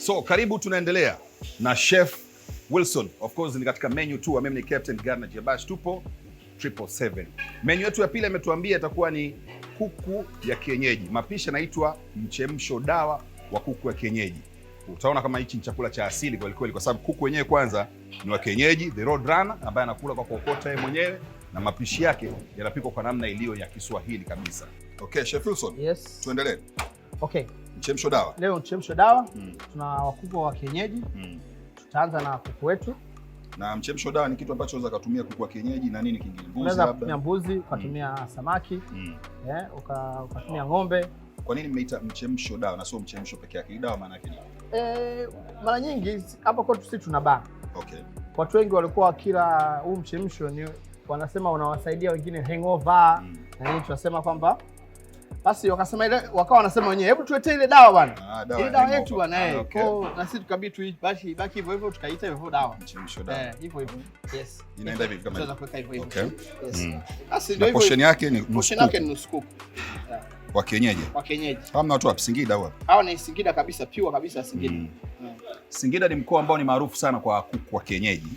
So karibu, tunaendelea na Chef Wilson. Of course ni katika menu tu, mimi ni Captain Gardner Jabash, tupo 777. Menu yetu ya pili ametuambia itakuwa ni kuku ya kienyeji. Mapishi yanaitwa mchemsho dawa wa kuku ya kienyeji. Utaona kama hichi ni chakula cha asili kweli kweli, kwa sababu kuku wenyewe kwanza ni wa kienyeji, the road runner, ambaye anakula kwa kuokota yeye mwenyewe, na mapishi yake yanapikwa kwa namna iliyo ya Kiswahili kabisa. Okay, Chef Wilson. Yes. Tuendelee. Okay. Mchemsho dawa. Leo mchemsho dawa. Tuna wakuku wa kienyeji. Tutaanza na kuku wetu. Na mchemsho dawa ni kitu ambacho unaweza kutumia kuku wa kienyeji na nini kingine? Mbuzi unaweza labda. kutumia mbuzi, ukatumia samaki, ukatumia ng'ombe. Kwa nini mmeita mchemsho dawa na sio mchemsho peke yake? Hii dawa maana yake nini? Mara nyingi hapa kwetu sisi tuna baa. Okay. Watu wengi walikuwa wakila huu mchemsho ni wanasema unawasaidia wengine hangover na nini, tunasema kwamba basi wakasema ile wakawa wanasema wenyewe hebu tuletee ile dawa bwana. Ile dawa yetu bwana kwa na sisi tukabidi tuibaki hivyo hivyo tukaita hivyo dawa. Mchemsho dawa. Hivyo hivyo. Yes. Inaenda hivi kama tunaweza kuweka hivyo hivyo. Okay. Yes. Basi ndio hivyo. Portion yake ni nusu kuku. Wa kienyeji. Wa kienyeji. Hamna watu wa Singida huwa. Hawa ni Singida kabisa, pure kabisa Singida. Singida ni mkoa ambao ni maarufu sana kwa kuku wa kienyeji.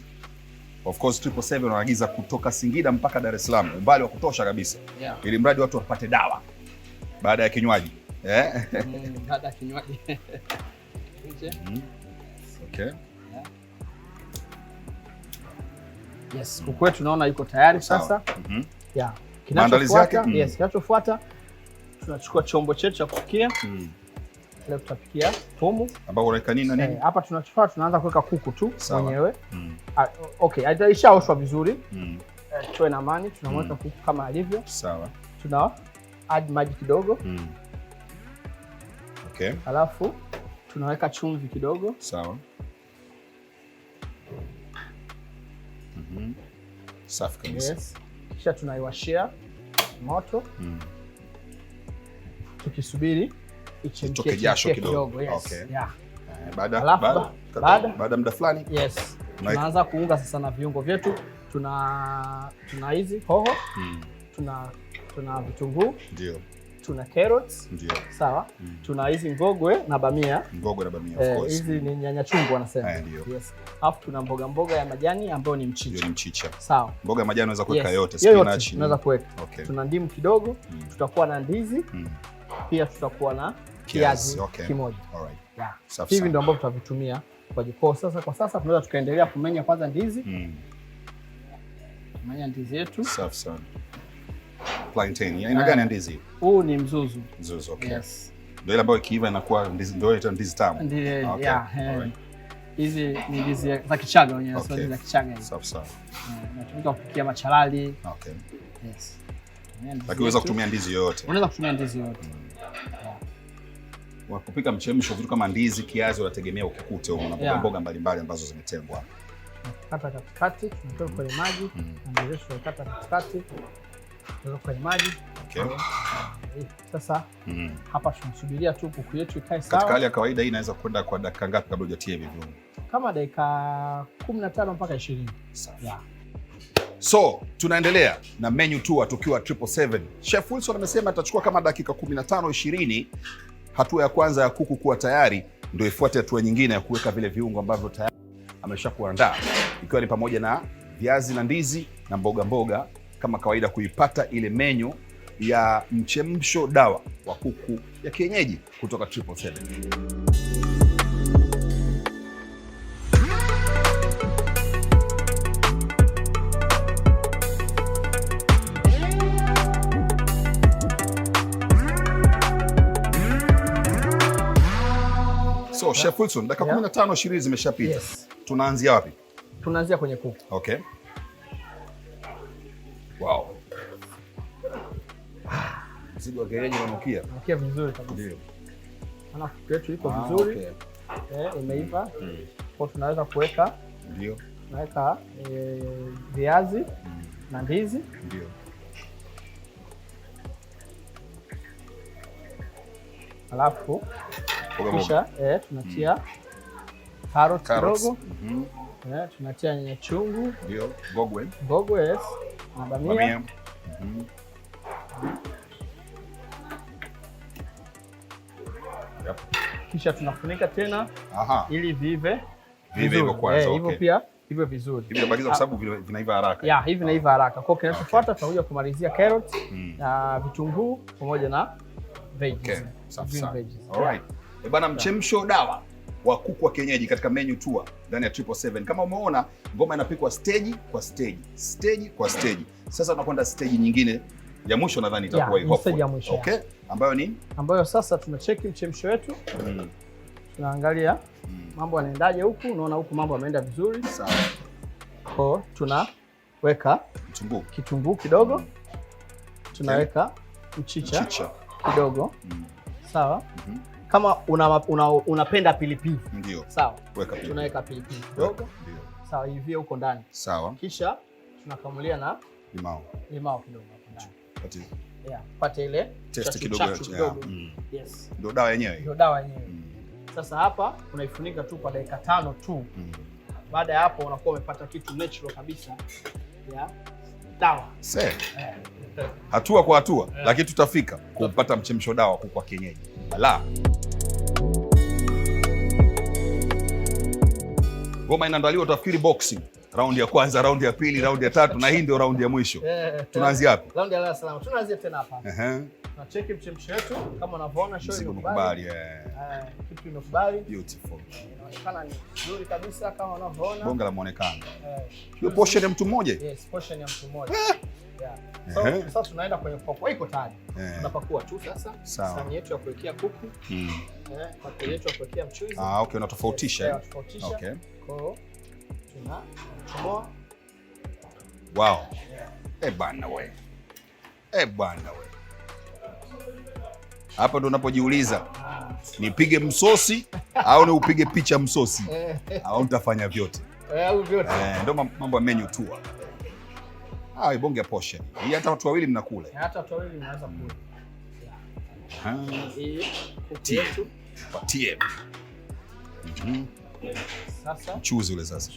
Of course 777 wanaagiza kutoka Singida mpaka Dar es Salaam, umbali wa kutosha kabisa. Ili mradi watu wapate dawa baada ya kinywaji. Baada ya kinywaji. Okay. Yes, kuku wetu tunaona yuko tayari sasa. Maandalizi yake? Yes, kinachofuata tunachukua chombo chetu cha kupikia. Leo tutapikia humu. Ambao unaweka nini na nini? Hapa tunachofanya tunaanza kuweka kuku tu mwenyewe. Okay, aitaishaoshwa vizuri. Tuwe na amani, tunamweka kuku kama alivyo. Sawa. Tuna add maji kidogo. Okay. Alafu tunaweka chumvi kidogo. Sawa. Safi kabisa. Yes. Kisha tunaiwashia moto. Tukisubiri ichemke jasho kidogo. Yes. Okay. Yeah. Baada muda fulani. Yes. Tunaanza kuunga sasa na viungo vyetu. Tuna hizi hoho. Tuna vitunguu. Ndio. Tuna carrots. Ndio. Sawa. Tuna hizi ngogwe na bamia. Ngogwe na bamia, of course. Hizi ni nyanya chungu wanasema. Yes. Alafu tuna mboga ya majani ambayo ni mchicha. Ndio, ni mchicha. Sawa. Mboga ya majani unaweza kuweka yote, spinach. Unaweza kuweka. Okay. Tuna ndimu kidogo, tutakuwa na ndizi. Pia tutakuwa na kiazi kimoja. Alright. Yeah. Hivi ndio ambavyo tutavitumia kwa jiko. Kwa sasa tunaweza tukaendelea kumenya kwanza ndizi. Kumenya ndizi yetu. Safi sana. Plantain. Aina gani ya ndizi? Huu ni mzuzu. Mzuzu, okay. Yes. Ndio ile ambayo ikiiva inakuwa ndizi, ndio ile ndizi tamu. Ndio, hizi ni ndizi za Kichaga wenyewe, sio za Kichaga hizi. Safi sana. Natumika kupikia machalali. Okay. Yes. Lakini unaweza kutumia ndizi yoyote. Unaweza kutumia ndizi yoyote. Kupika mchemsho vitu kama ndizi, kiazi unategemea ukikute una mboga mbalimbali ambazo zimetengwa. Kata katikati, tunatoka kwenye maji, na ndizi tunakata katikati. Tunatoka kwenye maji. Okay. Sasa hapa tunasubiria tu kuku yetu ikae sawa. Katika hali ya kawaida hii inaweza kwenda kwa dakika ngapi kabla hujatia hivi viungo? Kama dakika 15 mpaka 20. Sawa. So, tunaendelea na menu tour tukiwa 777. Chef Wilson amesema atachukua kama dakika 15-20. Hatua ya kwanza ya kuku kuwa tayari ndio ifuate hatua nyingine ya kuweka vile viungo ambavyo tayari ameshakuandaa, ikiwa ni pamoja na viazi na ndizi na mboga kama kawaida, kuipata ile menu ya mchemsho dawa wa kuku ya kienyeji kutoka 777. So, Chef Wilson, dakika 15-20 zimeshapita. Yes. Tunaanzia wapi? Tunaanzia kwenye kuku. Okay. Wow. Mzigo wa kienyeji unanukia. Unanukia vizuri kabisa. Ndio. Ana kuku yetu iko vizuri. Imeiva. Kwa tunaweza kuweka. Ndio. Tunaweka viazi na ndizi. Ndio. Alafu kisha tunatia carrot kidogo. Tunatia nyanya chungu. Ndio. Ngogwe, yes. Na bamia. kisha tunafunika tena ili vive hivyo kwanza. Hivyo pia hivyo vizuri. Hivi bakiza kwa sababu vinaiva haraka. Yeah, hivi vinaiva haraka. Kwa hiyo kinachofuata tutakuja kumalizia carrot na vitunguu pamoja na veggies. Green veggies. Alright. Bana, mchemsho dawa wa kuku wa kienyeji katika menu tour ndani ya 777. Kama umeona ngoma inapikwa stage kwa stage, stage kwa stage. Sasa tunakwenda stage nyingine ya mwisho, nadhani itakuwa hivyo. Stage ya mwisho. Okay. Ambayo ni? Ambayo sasa tunacheki mchemsho wetu. Tunaangalia mambo yanaendaje huku. Unaona huku mambo yameenda vizuri. Sawa. Kwa tunaweka kitunguu kidogo. Tunaweka mchicha kidogo. Sawa. Kama unapenda pilipili. Ndio. Sawa. Tunaweka pilipili kidogo. Ndio. Sawa, hivi huko ndani. Sawa. Kisha tunakamulia na limao kidogo hapo ndani. Pate ile taste kidogo. Yes. Ndio dawa yenyewe. Ndio dawa yenyewe. Sasa hapa unaifunika tu kwa dakika 5 tu. Baada ya hapo unakuwa umepata kitu natural kabisa ya dawa. Hatua kwa hatua, lakini tutafika kupata mchemsho dawa kuku wa kienyeji. Ngoma inaandaliwa, utafikiri boxing. Raundi ya kwanza, raundi ya pili, raundi ya tatu, na hii ndio raundi ya mwisho. Tunaanzia hapo. Raundi ya salama. Tunaanzia tena hapa. Na cheki mchemsho wetu kama unavyoona, show imekubali. Kitu imekubali. Beautiful. Inaonekana ni nzuri kabisa kama unavyoona. Bonga la muonekano. Hiyo portion ya mtu mmoja? Yes, portion ya mtu mmoja. Sasa tunaenda kwenye kupakua, iko tayari. Tunapakua tu sasa. Sahani yetu ya kuwekea kuku. Pakuli yetu ya kuwekea mchuzi. Okay, unatofautisha. Okay. Kwa tunachomoa. Wow. Bana we. Bana we. Hapa ndo unapojiuliza nipige msosi au ni upige picha msosi au nitafanya vyote. Ndio mambo ya menu tour. Ibonge ya portion. Hii hata watu wawili mnakula. Hata watu wawili mnaweza kula. Patie. Sasa mchuzi ule sasa.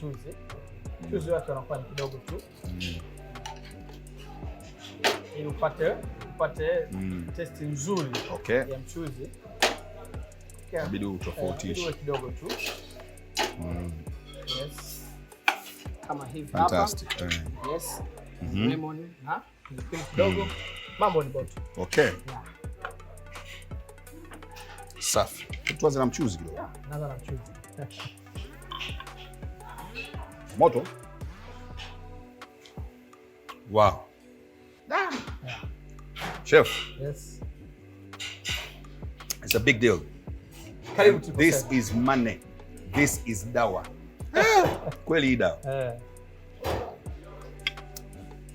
Mchuzi wake unakuwa ni kidogo tu. Ili upate taste nzuri ya mchuzi. Inabidi utofautishe kidogo tu. Yes. Kama hivi hapa. Fantastic. Yes. Lemon na pilipili kidogo. Mambo ni boto. Okay. Safi. Tuanze na mchuzi kidogo. Naanza na mchuzi. Moto. Wow. Chef. Yes. It's a big deal. This is money. This is dawa. Kweli hii dawa.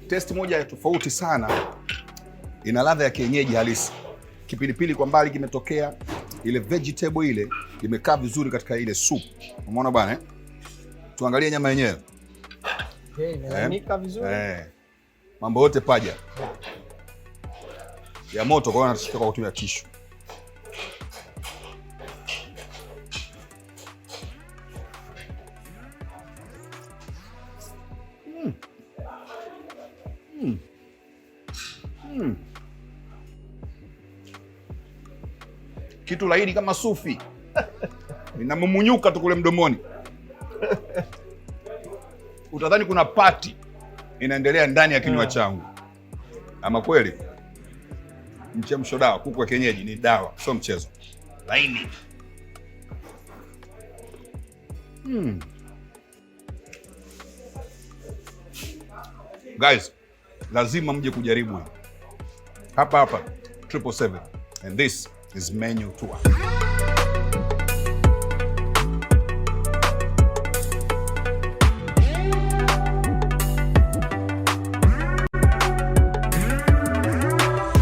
Testi moja ya tofauti sana. Ina ladha ya kienyeji halisi. Kipilipili kwa mbali kimetokea, ile vegetable ile imekaa vizuri katika ile soup. Umeona bwana Tuangalie nyama yenyewe. Imelainika vizuri. Mambo yote paja. Ya moto, kwa hiyo natashika kwa kutumia tishu. Kitu laini kama sufi. Inamumunyuka tu kule mdomoni. Utadhani kuna party inaendelea ndani ya kinywa changu. Ama kweli mchemsho dawa kuku wa kienyeji ni dawa, sio mchezo. Laini. Guys, lazima mje kujaribu hapa 777, and this is menu tour.